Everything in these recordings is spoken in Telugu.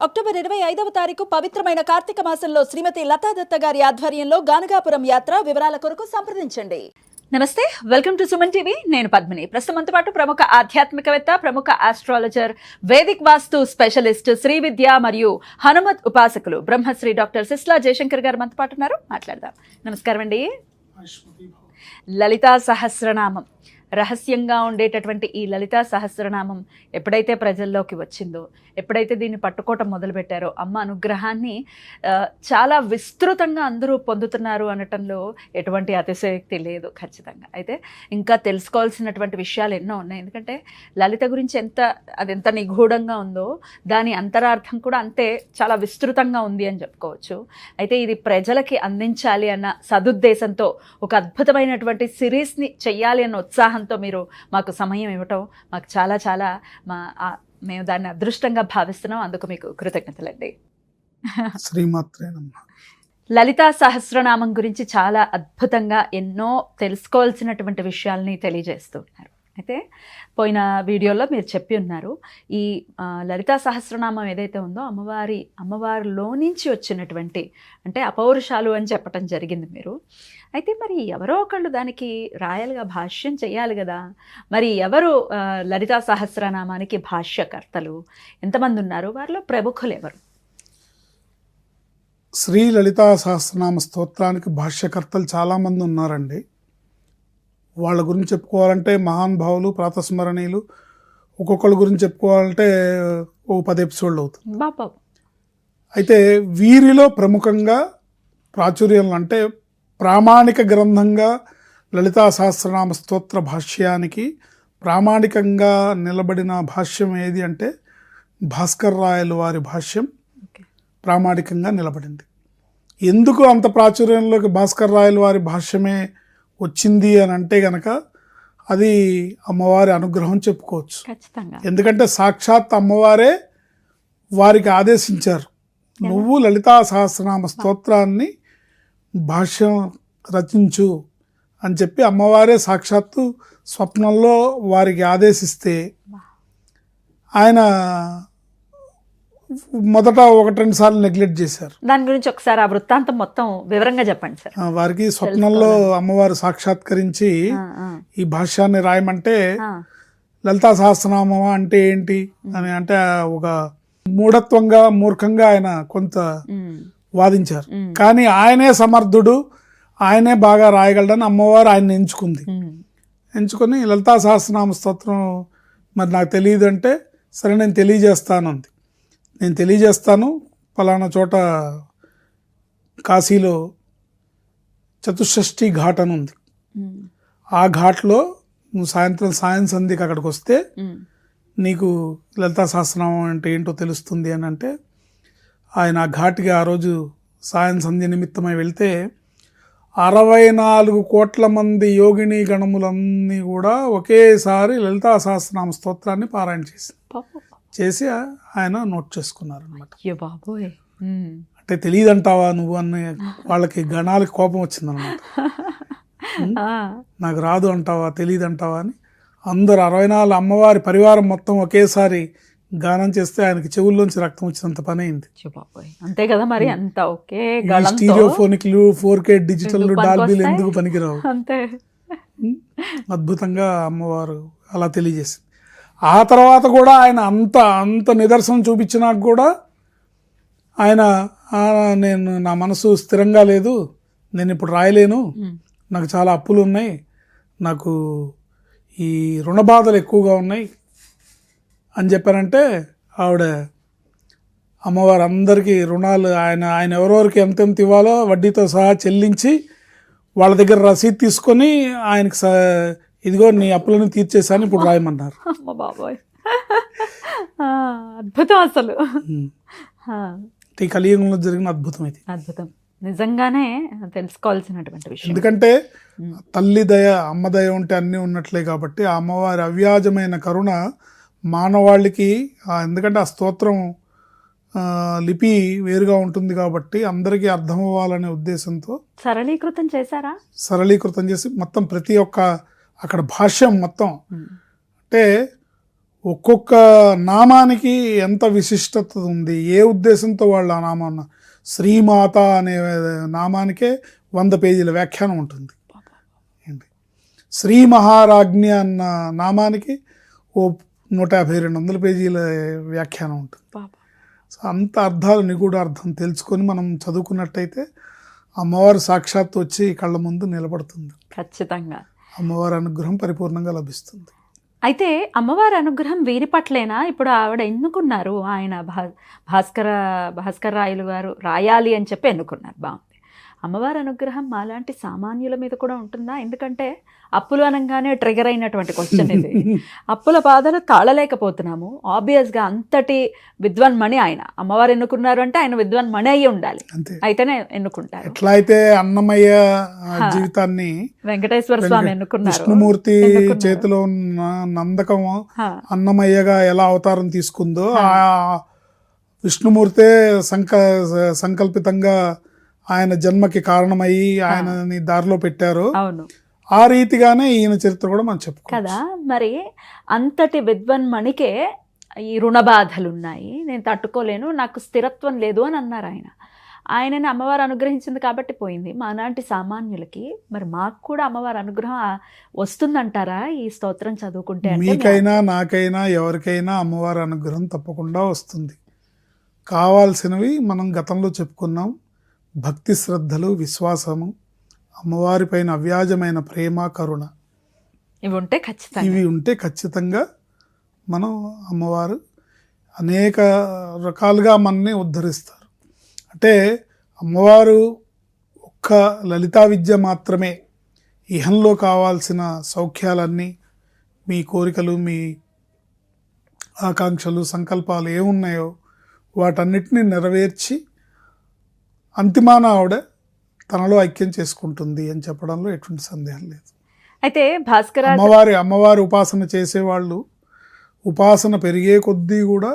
అక్టోబర్ 25వ తారీఖు పవిత్రమైన కార్తీక మాసంలో శ్రీమతి లతాదత్త గారి ఆధ్వర్యంలో గానగాపురం యాత్ర. వివరాల కొరకు సంప్రదించండి. నమస్తే, వెల్కమ్ టు సుమన్ టీవీ. నేను పద్మిని. ప్రస్తుతంతో పాటు ప్రముఖ ఆధ్యాత్మికవేత్త, ప్రముఖ ఆస్ట్రాలజర్, వేదిక్ వాస్తు స్పెషలిస్ట్, శ్రీ విద్య మరియు హనుమత్ ఉపాసకులు బ్రహ్మశ్రీ డాక్టర్ సిస్లా జయశంకర్ గారు మనతో పాటు ఉన్నారు. మాట్లాడదాం. నమస్కారం అండి. లలితా సహస్రనామం, రహస్యంగా ఉండేటటువంటి ఈ లలితా సహస్రనామం ఎప్పుడైతే ప్రజల్లోకి వచ్చిందో, ఎప్పుడైతే దీన్ని పట్టుకోవటం మొదలుపెట్టారో, అమ్మ అనుగ్రహాన్ని చాలా విస్తృతంగా అందరూ పొందుతున్నారు అనటంలో ఎటువంటి అతిశయోక్తి లేదు ఖచ్చితంగా. అయితే ఇంకా తెలుసుకోవాల్సినటువంటి విషయాలు ఎన్నో ఉన్నాయి. ఎందుకంటే లలిత గురించి ఎంత నిగూఢంగా ఉందో దాని అంతరార్థం కూడా అంతే చాలా విస్తృతంగా ఉంది అని చెప్పుకోవచ్చు. అయితే ఇది ప్రజలకి అందించాలి అన్న సదుద్దేశంతో ఒక అద్భుతమైనటువంటి సిరీస్ని చెయ్యాలి అన్న ఉత్సాహంతో మీరు మాకు సమయం ఇవ్వటం మాకు చాలా చాలా మేము దాన్ని అదృష్టంగా భావిస్తున్నాం. అందుకు మీకు కృతజ్ఞతలండి. శ్రీమాత్రే నమః. లలితా సహస్రనామం గురించి చాలా అద్భుతంగా ఎన్నో తెలుసుకోవాల్సినటువంటి విషయాల్ని తెలియజేస్తున్నారు. అయితే పోయిన వీడియోలో మీరు చెప్పి ఉన్నారు, ఈ లలితా సహస్రనామం ఏదైతే ఉందో అమ్మవారిలో నుంచి వచ్చినటువంటి అంటే అపౌరుషాలు అని చెప్పటం జరిగింది మీరు. అయితే మరి ఎవరో ఒకళ్ళు దానికి రాయలుగా భాష్యం చేయాలి కదా. మరి ఎవరు లలితా సహస్రనామానికి భాష్యకర్తలు, ఎంతమంది ఉన్నారు, వారిలో ప్రముఖులు ఎవరు? శ్రీ లలితా సహస్రనామ స్తోత్రానికి భాష్యకర్తలు చాలామంది ఉన్నారండి. వాళ్ళ గురించి చెప్పుకోవాలంటే మహానుభావులు, ప్రాతస్మరణీయులు. ఒక్కొక్కళ్ళ గురించి చెప్పుకోవాలంటే ఓ 10 ఎపిసోడ్లు అవుతుంది. అయితే వీరిలో ప్రముఖంగా ప్రాచుర్యం అంటే ప్రామాణిక గ్రంథంగా లలితా సహస్రనామ స్తోత్ర భాష్యానికి ప్రామాణికంగా నిలబడిన భాష్యం ఏది అంటే భాస్కర్ రాయలు వారి భాష్యం ప్రామాణికంగా నిలబడింది. ఎందుకు అంత ప్రాచుర్యంలోకి భాస్కర్ రాయలు వారి భాష్యమే వచ్చింది అని అంటే గనక అది అమ్మవారి అనుగ్రహం చెప్పుకోవచ్చు. ఎందుకంటే సాక్షాత్ అమ్మవారే వారికి ఆదేశించారు, నువ్వు లలితా సహస్రనామ స్తోత్రాన్ని భాష్యం రచించు అని చెప్పి అమ్మవారే సాక్షాత్తు స్వప్నంలో వారికి ఆదేశిస్తే ఆయన మొదట 1-2 సార్లు నెగ్లెక్ట్ చేశారు. దాని గురించి ఒకసారి ఆ వృత్తాంతం మొత్తం వివరంగా చెప్పండి సార్. వారికి స్వప్నంలో అమ్మవారు సాక్షాత్కరించి ఈ భాష్యాన్ని రాయమంటే లలితా సహస్రనామం అంటే ఏంటి అని అంటే ఒక మూర్ఖంగా ఆయన కొంత వాదించారు. కానీ ఆయనే సమర్థుడు, ఆయనే బాగా రాయగలడని అమ్మవారు ఆయన ఎంచుకొని లలితా సహస్రనామ స్తోత్రం మరి నాకు తెలియదు అంటే సరే నేను తెలియజేస్తాను ఫలానా చోట కాశీలో చతుషష్ఠి ఘాట్ అని ఉంది, ఆ ఘాట్లో నువ్వు సాయంత్రం సంధ్యకి అక్కడికి వస్తే నీకు లలితా సహస్రనామం అంటే ఏంటో తెలుస్తుంది అని అంటే ఆయన ఆ ఘాట్కి ఆ రోజు సంధ్య నిమిత్తమై వెళ్తే 64 కోట్ల మంది యోగిని గణములన్నీ కూడా ఒకేసారి లలితా సహస్రనామ స్తోత్రాన్ని పారాయణ చేసి ఆయన నోట్ చేసుకున్నారు అనమాట. అంటే తెలియదంటావా నువ్వు అని వాళ్ళకి గణాలకి కోపం వచ్చిందనమాట. నాకు రాదు అంటావా, తెలియదంటావా అని అందరు 64 అమ్మవారి పరివారం మొత్తం ఒకేసారి గానం చేస్తే ఆయనకి చెవుల్లోంచి రక్తం వచ్చినంత పని అయింది. అంతే కదా మరి. అంత ఓకే స్టీరియోఫోనిక్లు 4K డిజిటల్ డాల్బీలు ఎందుకు పనికిరావు. అద్భుతంగా అమ్మవారు అలా తెలియజేసింది. ఆ తర్వాత కూడా ఆయన అంత నిదర్శనం చూపించినాక కూడా ఆయన నా మనసు స్థిరంగా లేదు, నేను ఇప్పుడు రాయలేను, నాకు చాలా అప్పులు ఉన్నాయి, నాకు ఈ రుణ బాధలు ఎక్కువగా ఉన్నాయి అని చెప్పారంటే ఆవిడ అమ్మవారు అందరికీ రుణాలు ఆయన ఎవరెవరికి ఎంతెంత ఇవ్వాలో వడ్డీతో సహా చెల్లించి వాళ్ళ దగ్గర రసీదు తీసుకొని ఆయనకి ఇదిగో నీ అప్పులను తీర్చేసాను ఇప్పుడు రాయమన్నారు. అద్భుతం అసలు. ఈ కలియుగంలో జరిగిన అద్భుతం ఇది. అద్భుతం నిజంగానే తెలుసుకోవాల్సినటువంటి విషయం. ఎందుకంటే తల్లి దయ, అమ్మ దయ ఉంటే అన్నీ ఉన్నట్లే కాబట్టి ఆ అమ్మవారి అవ్యాజమైన కరుణ మానవాళికి, ఎందుకంటే ఆ స్తోత్రం లిపి వేరుగా ఉంటుంది కాబట్టి అందరికీ అర్థం అవ్వాలనే ఉద్దేశంతో సరళీకృతం చేసి మొత్తం ప్రతి ఒక్క అక్కడ భాష్యం మొత్తం అంటే ఒక్కొక్క నామానికి ఎంత విశిష్టత ఉంది, ఏ ఉద్దేశంతో వాళ్ళు ఆ నామాన్ని, శ్రీమాత అనే నామానికే 100 పేజీల వ్యాఖ్యానం ఉంటుంది. ఏంటి శ్రీ మహారాజ్ఞి అన్న నామానికి ఓ 150-200 పేజీల వ్యాఖ్యానం ఉంటుంది. సో అంత అర్థాలు, నిగూఢ అర్థం తెలుసుకొని మనం చదువుకున్నట్టయితే అమ్మవారు సాక్షాత్తు వచ్చి కళ్ళ ముందు నిలబడుతుంది. ఖచ్చితంగా అమ్మవారి అనుగ్రహం పరిపూర్ణంగా లభిస్తుంది. అయితే అమ్మవారి అనుగ్రహం వీరి పట్లేనా? ఇప్పుడు ఆవిడ ఎన్నుకున్నారు, ఆయన భాస్కర రాయలు గారు రాయాలి అని చెప్పి ఎన్నుకున్నారు, బాగుంది. అమ్మవారి అనుగ్రహం మాలాంటి సామాన్యుల మీద కూడా ఉంటుందా? ఎందుకంటే అప్పులు అనగానే ట్రిగర్ అయినటువంటి క్వశ్చన్ ఇది. అప్పుల బాధలు తాళలేకపోతున్నాము. ఆబ్వియస్గా అంతటి విద్వాన్మణి ఆయన, అమ్మవారు ఎన్నుకున్నారు అంటే ఆయన విద్వాన్మణి అయ్యి ఉండాలి, అయితేనే ఎన్నుకుంటారు. ఎట్లా అయితే అన్నమయ్య జీవితాన్ని వెంకటేశ్వర స్వామి ఎన్నుకున్నారు, విష్ణుమూర్తి చేతిలో ఉన్న నందకం అన్నమయ్యగా ఎలా అవతారం తీసుకుందో, ఆ విష్ణుమూర్తే సంకల్పితంగా ఆయన జన్మకి కారణమయ్యి ఆయనని దారిలో పెట్టారు. అవును, ఆ రీతిగానే ఈయన చరిత్ర కూడా మనం చెప్పుకో కదా. మరి అంతటి విద్వన్మణికే ఈ రుణ బాధలు ఉన్నాయి, నేను తట్టుకోలేను, నాకు స్థిరత్వం లేదు అని అన్నారు ఆయన. ఆయనని అమ్మవారు అనుగ్రహించింది కాబట్టి పోయింది. మాలాంటి సామాన్యులకి మరి మాకు కూడా అమ్మవారి అనుగ్రహం వస్తుందంటారా ఈ స్తోత్రం చదువుకుంటే? మీకైనా నాకైనా ఎవరికైనా అమ్మవారి అనుగ్రహం తప్పకుండా వస్తుంది. కావాల్సినవి మనం గతంలో చెప్పుకున్నాం. భక్తి శ్రద్ధలు, విశ్వాసము, అమ్మవారి పైన అవ్యాజమైన ప్రేమ, కరుణ, ఇవి ఉంటే ఖచ్చితంగా మనం అమ్మవారు అనేక రకాలుగా మనని ఉద్ధరిస్తారు. అంటే అమ్మవారు ఒక్క లలితా విద్య మాత్రమే ఇహంలో కావాల్సిన సౌఖ్యాలన్నీ, మీ కోరికలు, మీ ఆకాంక్షలు, సంకల్పాలు ఏమున్నాయో వాటన్నిటిని నెరవేర్చి అంతిమాన ఆవిడ తనలో ఐక్యం చేసుకుంటుంది అని చెప్పడంలో ఎటువంటి సందేహం లేదు. అయితే అమ్మవారి ఉపాసన చేసేవాళ్ళు ఉపాసన పెరిగే కొద్దీ కూడా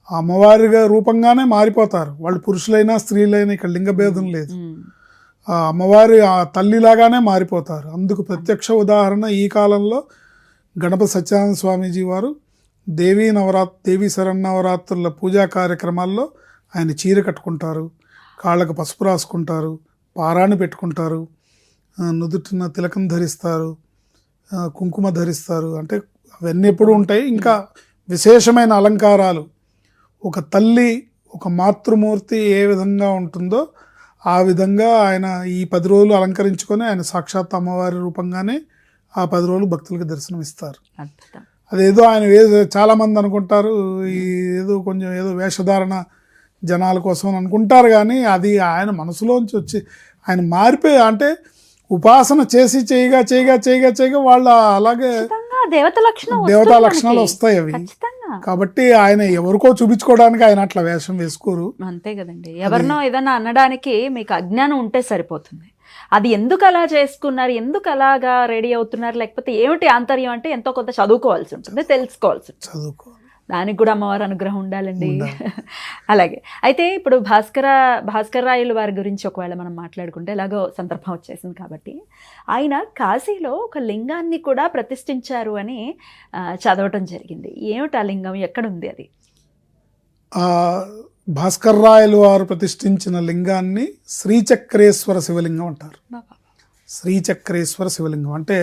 అమ్మవారిగా రూపంగానే మారిపోతారు. వాళ్ళు పురుషులైనా స్త్రీలైనా ఇక్కడ లింగభేదం లేదు. అమ్మవారి ఆ తల్లిలాగానే మారిపోతారు. అందుకు ప్రత్యక్ష ఉదాహరణ ఈ కాలంలో గణపతి సత్యానంద స్వామీజీ వారు దేవీ శరన్నవరాత్రుల పూజా కార్యక్రమాల్లో ఆయన చీర కట్టుకుంటారు, కాళ్ళకు పసుపు రాసుకుంటారు, పారాణి పెట్టుకుంటారు, నుదుటిన తిలకం ధరిస్తారు, కుంకుమ ధరిస్తారు. అంటే అవన్నీ ఎప్పుడు ఉంటాయి. ఇంకా విశేషమైన అలంకారాలు. ఒక తల్లి, ఒక మాతృమూర్తి ఏ విధంగా ఉంటుందో ఆ విధంగా ఆయన ఈ 10 రోజులు అలంకరించుకొని ఆయన సాక్షాత్ అమ్మవారి రూపంగానే ఆ 10 రోజులు భక్తులకు దర్శనం ఇస్తారు. అదేదో ఆయన చాలామంది అనుకుంటారు ఏదో కొంచెం ఏదో వేషధారణ జనాల కోసం అనుకుంటారు, కానీ అది ఆయన మనసులోంచి వచ్చి ఆయన మారిపోయి, అంటే ఉపాసన చేసి చేయగా వాళ్ళ అలాగే దేవతా లక్షణాలు వస్తాయి అవి. కాబట్టి ఆయన ఎవరికో చూపించుకోవడానికి ఆయన అట్లా వేషం వేసుకోరు. అంతే కదండి. ఎవరినో ఏదన్నా అనడానికి మీకు అజ్ఞానం ఉంటే సరిపోతుంది. అది ఎందుకు అలా చేసుకున్నారు, ఎందుకు అలాగా రెడీ అవుతున్నారు, లేకపోతే ఏమిటి ఆంతర్యం అంటే ఎంతో కొంత చదువుకోవాల్సి ఉంటుంది, తెలుసుకోవాల్సి ఉంటుంది. దానికి కూడా అమ్మవారి అనుగ్రహం ఉండాలండి. అలాగే అయితే ఇప్పుడు భాస్కర రాయలు వారి గురించి ఒకవేళ మనం మాట్లాడుకుంటే, ఎలాగో సందర్భం వచ్చేసింది కాబట్టి, ఆయన కాశీలో ఒక లింగాన్ని కూడా ప్రతిష్ఠించారు అని చదవటం జరిగింది. ఏమిటి ఆ లింగం, ఎక్కడుంది అది? భాస్కర రాయలు వారు ప్రతిష్ఠించిన లింగాన్ని శ్రీచక్రేశ్వర శివలింగం అంటారు. శ్రీచక్రేశ్వర శివలింగం అంటే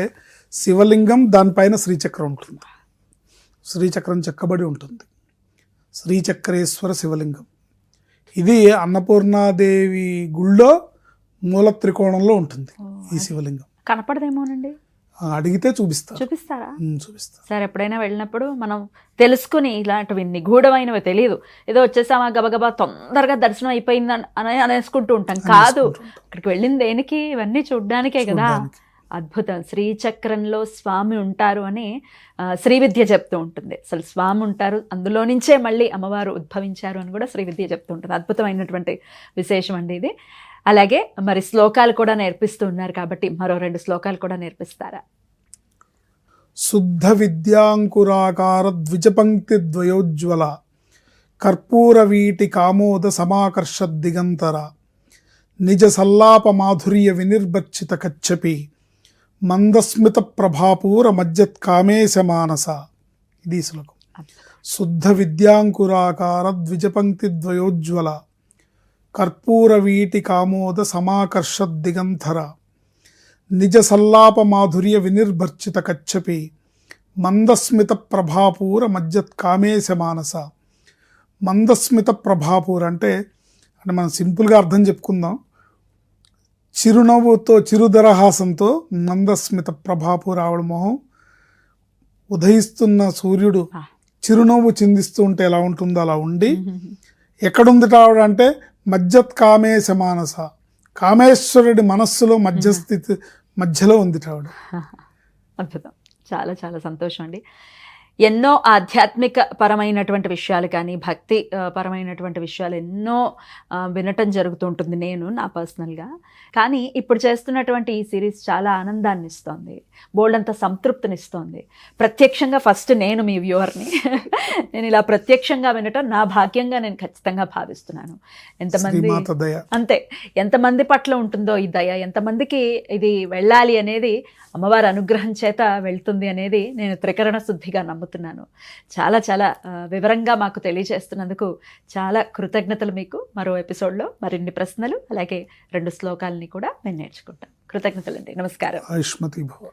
శివలింగం, దానిపైన శ్రీచక్రం ఉంటుంది, శ్రీచక్రం చెక్కబడి ఉంటుంది. శ్రీచక్రేశ్వర శివలింగం ఇది అన్నపూర్ణాదేవి గుళ్ళో మూల త్రికోణంలో ఉంటుంది ఈ శివలింగం. కనపడదేమోనండి, అడిగితే చూపిస్తారా? చూపిస్తారు. సరే, ఎప్పుడైనా వెళ్ళినప్పుడు మనం తెలుసుకుని, ఇలాంటివి నిగూఢమైనవి తెలియదు, ఏదో వచ్చేసామా గబగబా తొందరగా దర్శనం అయిపోయింది అని అనేసుకుంటూ ఉంటాం. కాదు, అక్కడికి వెళ్ళింది దేనికి? ఇవన్నీ చూడ్డానికే కదా. అద్భుతం. శ్రీచక్రంలో స్వామి ఉంటారు అని శ్రీవిద్య చెప్తూ ఉంటుంది. అసలు స్వామి ఉంటారు, అందులో నుంచే మళ్ళీ అమ్మవారు ఉద్భవించారు అని కూడా శ్రీవిద్య చెప్తూ ఉంటుంది. అద్భుతమైనటువంటి విశేషం అండి ఇది. అలాగే మరి శ్లోకాలు కూడా నేర్పిస్తూ ఉన్నారు కాబట్టి మరో 2 శ్లోకాలు కూడా నేర్పిస్తారా? శుద్ధ విద్యాంకురాకార ద్విజపంక్తి ద్వయోజ్వల కర్పూర వీటి కామోద సమాకర్ష దిగంతర నిజ సల్లాప మాధుర్య వినిర్భర్చిత కచ్చపి మందస్మిత ప్రభాపూర మజ్జత్ కామేశ మానస. ఇది శ్లోకం. శుద్ధ విద్యాంకురాకార ద్విజపంక్తి ద్వయోజ్వల కర్పూర వీటి కామోద సమాకర్ష దిగంధర నిజ సల్లాప మాధుర్య వినిర్భర్చిత కచ్చపి మందస్మిత ప్రభాపూర మజ్జత్ కామేశ మానస. మందస్మిత ప్రభాపూర అంటే మనం సింపుల్గా అర్థం చెప్పుకుందాం. చిరునవ్వుతో చిరుదరహాసంతో మందస్మిత ప్రభాపూర ఆవిడ మొహం, ఉదయిస్తున్న సూర్యుడు చిరునవ్వు చిందిస్తూ ఉంటే ఎలా ఉంటుందో అలా ఉండి, ఎక్కడుంది ఆవిడ అంటే మజ్జత్ కామేశ మానస, కామేశ్వరుడి మనస్సులో మధ్యస్థితి మధ్యలో ఉంది ఆవిడ. అద్భుతం. చాలా చాలా సంతోషం అండి. ఎన్నో ఆధ్యాత్మిక పరమైనటువంటి విషయాలు కానీ భక్తి పరమైనటువంటి విషయాలు ఎన్నో వినటం జరుగుతూ ఉంటుంది నేను నా పర్సనల్గా. కానీ ఇప్పుడు చేస్తున్నటువంటి ఈ సిరీస్ చాలా ఆనందాన్ని ఇస్తోంది, బోల్డంత సంతృప్తినిస్తోంది. ప్రత్యక్షంగా ఫస్ట్ నేను మీ వ్యూవర్ని నేను ఇలా ప్రత్యక్షంగా వినటం నా భాగ్యంగా నేను ఖచ్చితంగా భావిస్తున్నాను. ఎంతమంది అంతే, ఎంతమంది పట్ల ఉంటుందో ఈ దయ, ఎంతమందికి ఇది వెళ్ళాలి అనేది అమ్మవారి అనుగ్రహం చేత వెళ్తుంది అనేది నేను త్రికరణ శుద్ధిగా నమ్ముతున్నాను. చాలా చాలా వివరంగా మాకు తెలియజేస్తున్నందుకు చాలా కృతజ్ఞతలు మీకు. మరో ఎపిసోడ్లో మరిన్ని ప్రశ్నలు అలాగే 2 శ్లోకాలని కూడా మేము నేర్చుకుంటాం. కృతజ్ఞతలండి. నమస్కారం. ఆయుష్మతి భవ.